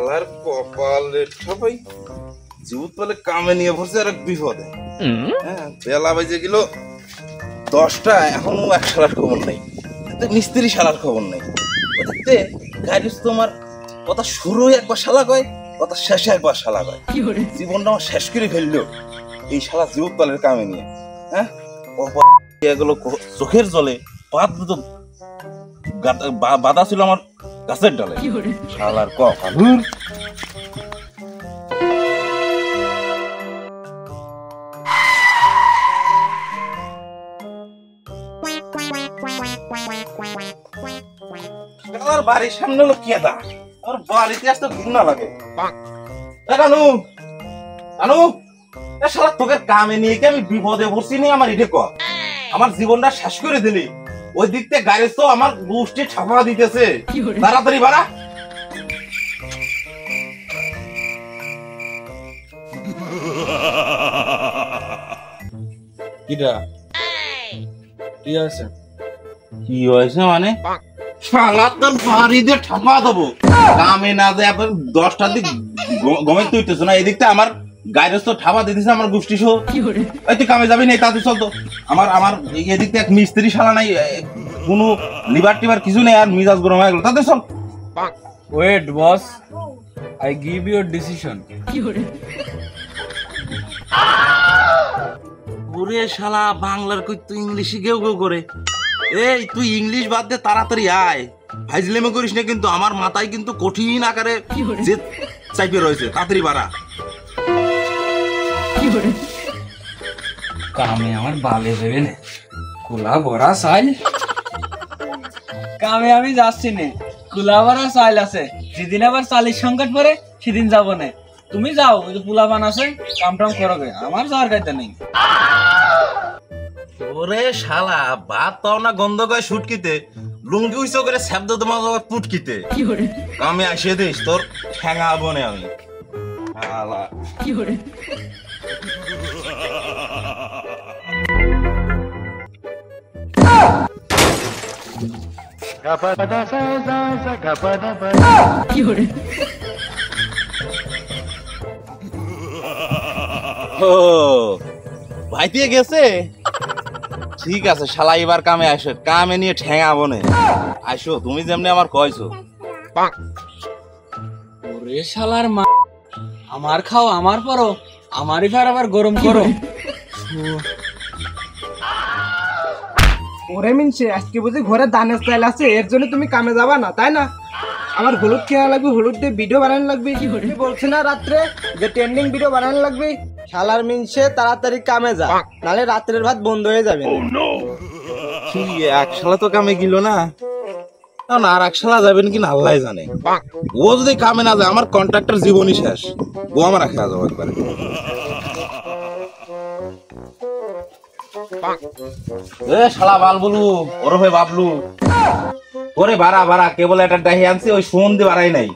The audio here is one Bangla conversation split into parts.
শালার কপালে ঠাপাই জীবত পালে কামে নিয়ে পড়ছে আর এক বিপদে। হ্যাঁ, বেলা বাজে গেল 10টা, এখনো এক শালার খবর নেই। মিস্ত্রি শালার খবর নেই। দেখতে গাড়ি তোমার কথা শুরু একবার শালা কয়, কথা শেষে একবার শালা কয়। জীবনটা আমার শেষ করে ফেললো এই শালা জীবত পালের কামে নিয়ে। হ্যাঁ, এগুলো চোখের জলে পাত তো বাধা ছিল আমার গাছের ডালে। শালার কপাল। আমার বাড়ির সামনে হলো কেদা, আমার বাড়িতে আসতে ঘৃণা লাগে। কানু কানু, শালা তোকে কামে নিয়ে কি আমি বিপদে পড়ছি নি? আমার ইটে কর, আমার জীবনটা শেষ করে দিলি। ওই দিক থেকে গাড়ি তো আমার গোষ্ঠী ছাপা দিতেছে। তাড়াতাড়ি বাড়া। কি হয়েছে মানে? শালা তোর বাড়িতে ঠাপা দেবো। কামে না যায় 10টার দিক গমে তুইতেছ না, এদিকটা আমার গাড়ি তো ঠাপা দিতেছে আমার গোষ্ঠী সহ। তুই কামে যাবি না, তাতে চলতো। আমার আমার এদিক থেকে এক মিস্ত্রি শালা নাই, কোনো লিভার টিভার কিছু নেই, আর মিজাজ গরম হয়ে গেল। তাতে চল। Wait boss, I give you decision. ওরে শালা বাংলার কই তুই ইংলিশে গেউ গেউ করে। এই তুই ইংলিশ বাদ দে, তাড়াতাড়ি আয়। ফাইজলেমে করিস না কিন্তু, আমার মাথায় কিন্তু কঠিন আকারে যে চাইপে রয়েছে। তাড়াতাড়ি বাড়া। কামে আমার বালে দেবে না, কুলা ভরা সাইল। কামে আমি যাচ্ছি না, কুলা ভরা সাইল আছে। যেদিন আবার চালির সংকট পরে সেদিন যাবো না। তুমি যাও, ওই যে পোলা বান আছে, কাম টাম করো, আমার যাওয়ার কাইতে নেই। ওরে শালা ভাত পাও না গন্ধ কয় শুটকিতে, লুঙ্গি উইসো করে শব্দ তোমার পুটকিতে। কামে আসে দিস, তোর ঠ্যাঙা বনে আমি। শালা ও ভাইতিয়ে গেছে। ঠিক আছে শালা, এবার কামে আসো, কামে নিয়ে ঠেঙা বনে আসো। তুমি যেমনি আমার কইছো। ওরে শালার মা, আমার খাও আমার পরো, আমারই ফের আবার গরম করো। ওরে মিনছে, আজকে বুঝি ঘরে দানের চাইল আছে, এর জন্য তুমি কামে যাবা না, তাই না? আমার হলুদ খেয়া লাগবে, হলুদ দিয়ে ভিডিও বানানো লাগবে। তুমি বলছি না রাত্রে যে ট্রেন্ডিং ভিডিও বানানো লাগবে? শালার মিনছে, তাড়াতাড়ি কামে যা, নালে রাত্রের ভাত বন্ধ হয়ে যাবে। কি এক শালা তো কামে গেল না, আর এক শালা যাবেন কিনা আল্লাহ জানে। ও যদি কামে না যায়, আমার কন্ট্রাক্টর জীবনই শেষ। ও আমার রাখা যাবো একবারে। শালা বালবুলু, ওরফে বাবলু, ওরে বাড়া বাড়া, কেবল একটা ডাহি আনছি, ওই ফোন দিয়ে বাড়াই নাই।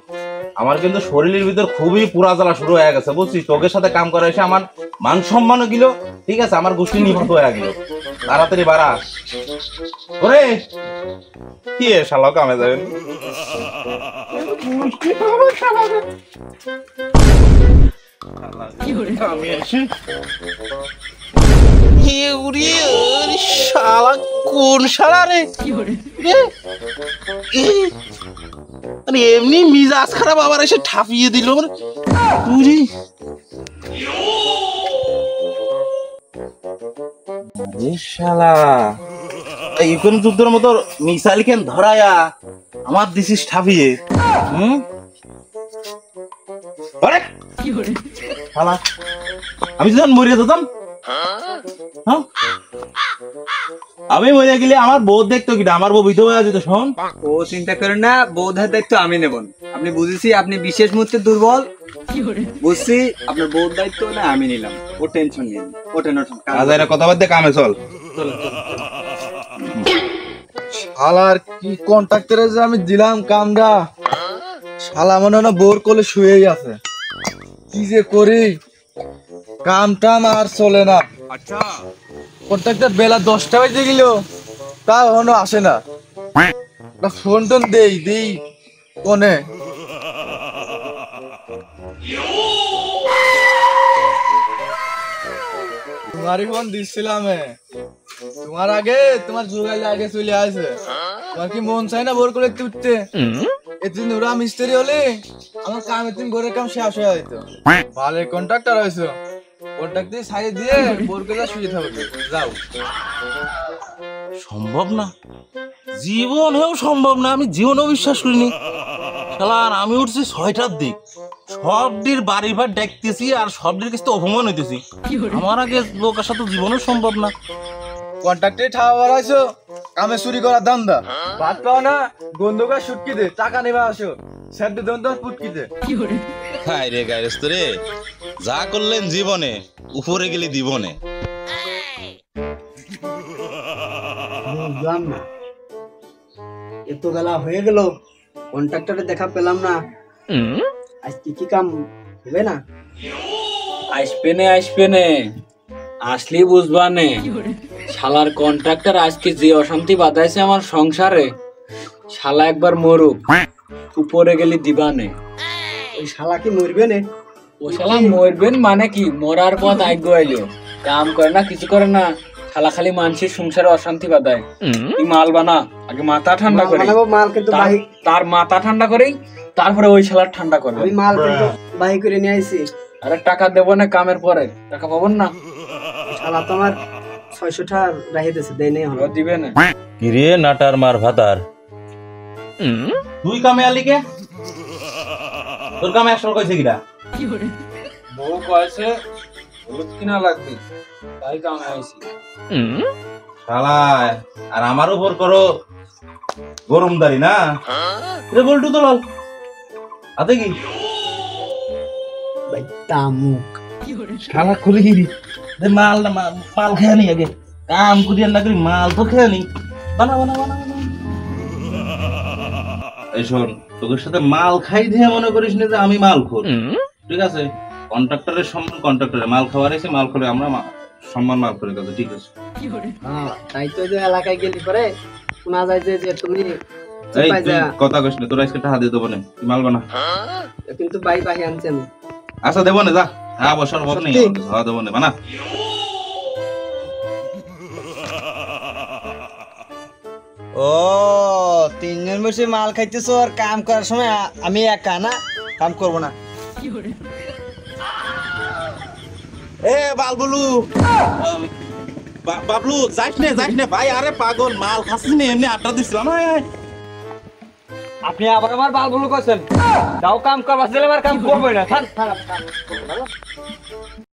আমার কিন্তু শরীরের ভিতর খুবই পুরা জ্বালা শুরু হয়ে গেছে, বুঝছিস? তোকের সাথে কাম করা এসে আমার মান সম্মানও গেল, ঠিক আছে, আমার গোষ্ঠী নিহত হয়ে গেল। তাড়াতাড়ি বাড়া। ওরে কি শালা কামে যাবেন? শালা কোন শালা রে? এমনি মিজাজ খারাপ, আবার এসে ঠাপিয়ে দিল। শালা এখন যুদ্ধের মতো মিসাইল কেন ধরায়া আমার দিছিস ঠাপিয়ে। শালা আমি যখন মরিয়া যেতাম, আমি মরিয়া গেলে আমার বউ দেখতো কিনা, আমার বউ বিধবা হয়ে যেত। শোন, ও চিন্তা করেন না, বৌধার দায়িত্ব আমি নেব। আপনি বুঝেছি আপনি বিশেষ মুহূর্তে দুর্বল, বুঝছি। আপনার বউর দায়িত্ব না আমি নিলাম, ও টেনশন নিন। ওঠেন ওঠেন, কথা বাদ দে, কামে চল। শালার কি কন্ট্রাক্টরে যে আমি দিলাম কামটা, শালা মনে হয় না বোর কোলে শুয়েই আছে। কি যে করি, কাম টাম আর চলে না। কন্ট্রাক্টর বেলা 10টা বাজে গেল, তা এখনো আসে না। ফোন টোন দেই কোনে তোমারই ফোন দিচ্ছিলাম তোমার আগে তোমার যোগাইলে আগে চলে আসে। তোমার কি মন চাই না বোর করে উঠতে? এদিন ওরা মিস্ত্রি হলে আমার কাম এদিন ঘরের কাম শেষ হয়ে যেত। ভালো কন্ট্রাক্টর হয়েছো, কন্ট্রাক্ট দিয়ে সাইড দিয়ে বোর করে শুয়ে থাকবে। যাও। সম্ভব না, জীবনেও সম্ভব না, আমি জীবনেও বিশ্বাস করিনি। শালার আমি উঠছি 6টার দিক, সবটির বাড়ি ভাড় দেখতেছি আর সবটির কাছে তো অপমান হইতেছি। আমার আগে লোক আসা তো জীবনেও সম্ভব না। কন্ট্রাক্টে ঠাওয়া বাড়াইছো, কামে চুরি করার দান্দা। ভাত পাও না, গন্ধকা সুটকি দে, টাকা নেবা আসো, স্যার দেন তো পুটকি দে। হাই রে গায়রস্ত রে, যা করলেন জীবনে, উপরে গেলে দিবনে। বুঝলাম না, এত বেলা হয়ে গেল কন্ট্রাক্টরে দেখা পেলাম না। আজকে কি কাম হবে না? আসবে নে আসলি বুঝবা নে। শালার কন্ট্রাক্টর আজকে যে অশান্তি বাঁধাইছে আমার সংসারে, শালা একবার মরুক, উপরে গেলে দিবানে। ওই শালা কি মরবে না? ও শালা মরবেন মানে কি, মরার পথ আগ্য আইলো, কাম করে না কিছু করে না, শালা খালি মানুষের সংসারে অশান্তি বাঁধায়। তুই মাল বানা, আগে মাথা ঠান্ডা করে, বানাবো মাল, কিন্তু তার মাথা ঠান্ডা করেই তারপরে ওই শালার ঠান্ডা করবে। আমি মাল কিন্তু বাহি করে নিয়ে আইছি। আরে টাকা দেবো না কামের পরে, টাকা পাবো না। শালা তো আমার 600 টাকা রাখে দিয়েছে, দেয় নেই ও দিবে না। কিরে নাটার মার ভাতার, তুই কামে আলি কে? তোর কামে 100 কইছে কিরা? বউ কয়েছে হলুদ কিনা লাগবে, তাই কামে আইছি। শালা আর আমার উপর করো গরমদারি না রে, বলটু তো লাল আতে কি ভাই তামুক। শালা করি দে, মাল না মাল খেয়ে নি, আগে কাম করি আর না করি মাল তো খেয়ে নি। বানা বানা বানা বানা। এই শোন, তোদের সাথে মাল খাই দিয়ে মনে করিস না যে আমি মাল খোর, ঠিক আছে? কন্ট্রাক্টরের সম্মান কন্ট্রাক্টরের, মাল খাওয়ার এসে মাল করে আমরা সম্মান মাল করে কাছে, ঠিক আছে? হ্যাঁ, তাই তো যে এলাকায় গেলি পরে শোনা যায় যে তুমি এই তুই কথা কইস না, তোর আজকে টাকা দিয়ে দেবো না, তুই মাল বানা। কিন্তু বাই বাহি আনছেন। আচ্ছা দেবো না, যা। হ্যাঁ বসার অভাব নেই, হ্যাঁ দেবো না, বানা। ও, তিনজন বসে মাল খাইতেছো আর কাম করার সময় আমি একা না, কাম করবো না। এ বালবুলু, বাবলু যাইস নে ভাই, আরে পাগল, মাল খাচ্ছিস না, এমনি আড্ডা দিছিলাম। আপনি আবার আমার বাল ভুল করছেন, যাও কাম করবা, আমার কাম করবোই না।